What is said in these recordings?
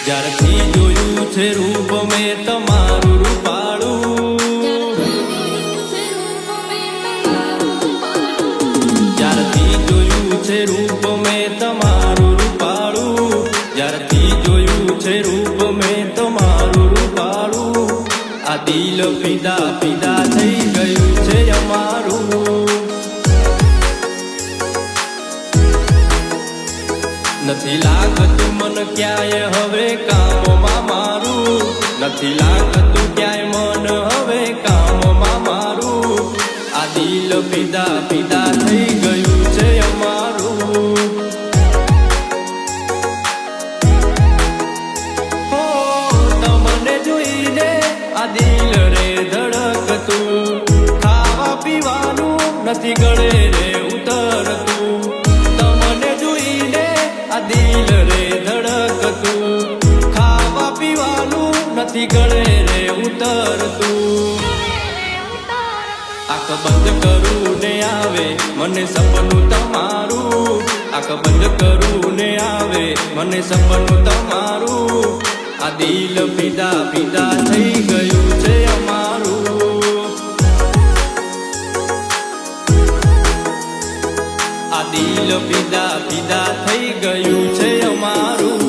જ્યારથી જોયું છે રૂપ મેં તમારું રૂપાળું, જ્યારથી જોયું છે રૂપ મેં તમારું રૂપાળું, જ્યારથી જોયું છે રૂપ મેં તમારું રૂપાળું, આ દિલ ફિદા ફિદા થઈ ગયું છે અમારું. નથી લાગતું મન ક્યાંય હવે કામમાં મારું, નથી લાગતું ક્યાંય મન હવે કામમાં મારું, આ દિલ ફિદા ફિદા થઈ ગયું છે અમારું. હો તમને જોઈને આ દિલ રે ધડકતું, ખાવા પીવાનું નથી ગળે રે ઉતરતું, તમને જોઈને આ દિલ રે ધડકતું, ખાવા પીવાનું નથી ગળે રે ઉતરતું. આંખ બંધ કરું ને આવે મને સપનું તમારું, આંખ બંધ કરું ને આવે મને સપનું તમારું, આ દિલ ફિદા ફિદા થઈ ગયું છે અમારું. આ દિલ ફિદા ફિદા થઈ ગયું છે અમારું.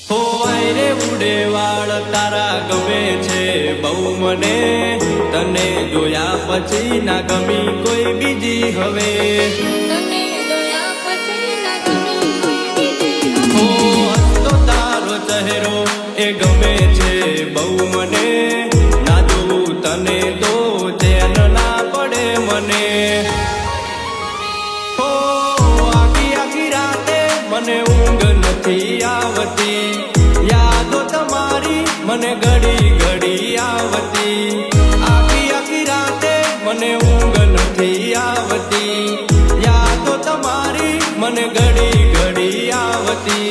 હો આયરે ઉડે વાળ તારા ગમે છે બહુ મને, તને જોયા પછી ના ગમી કોઈ બીજી હવે. હો હસતો તારો ચહેરો એ ગમે છે બહુ મને, ના જોઉં તને તો ચેન ના પડે મને. હો આખી આખી રાતે મને ઊંઘ નથી આવતી, યાદો તમારી મને ઘડી ઘડી આવતી, આખી આખી રાતે મને ઊંઘ નથી આવતી, યાદો તમારી મને ઘડી ઘડી આવતી.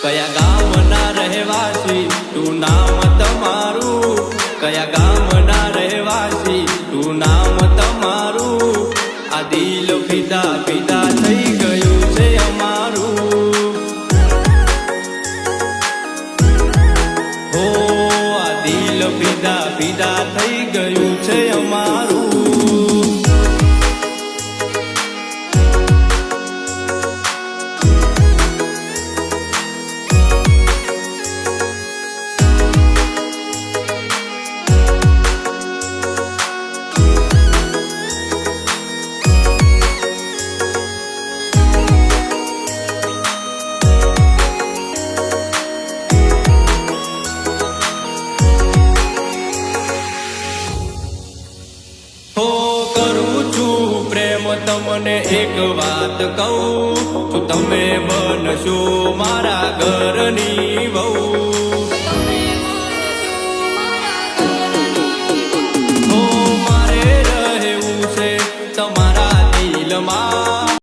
કયા ગામના રહેવાસી તું નામ તમારું, કયા ગામના રહેવાસી તું નામ તમારું, આ દિલ ફિદા ફિદા થઈ ગયું છે અમારું. હો આ દિલ ફિદા ફિદા થઈ ગયું છે અમારું. હો કરું છું પ્રેમ તમને એક વાત કહું, તો તમે બનશો મારા ઘરની વહુ.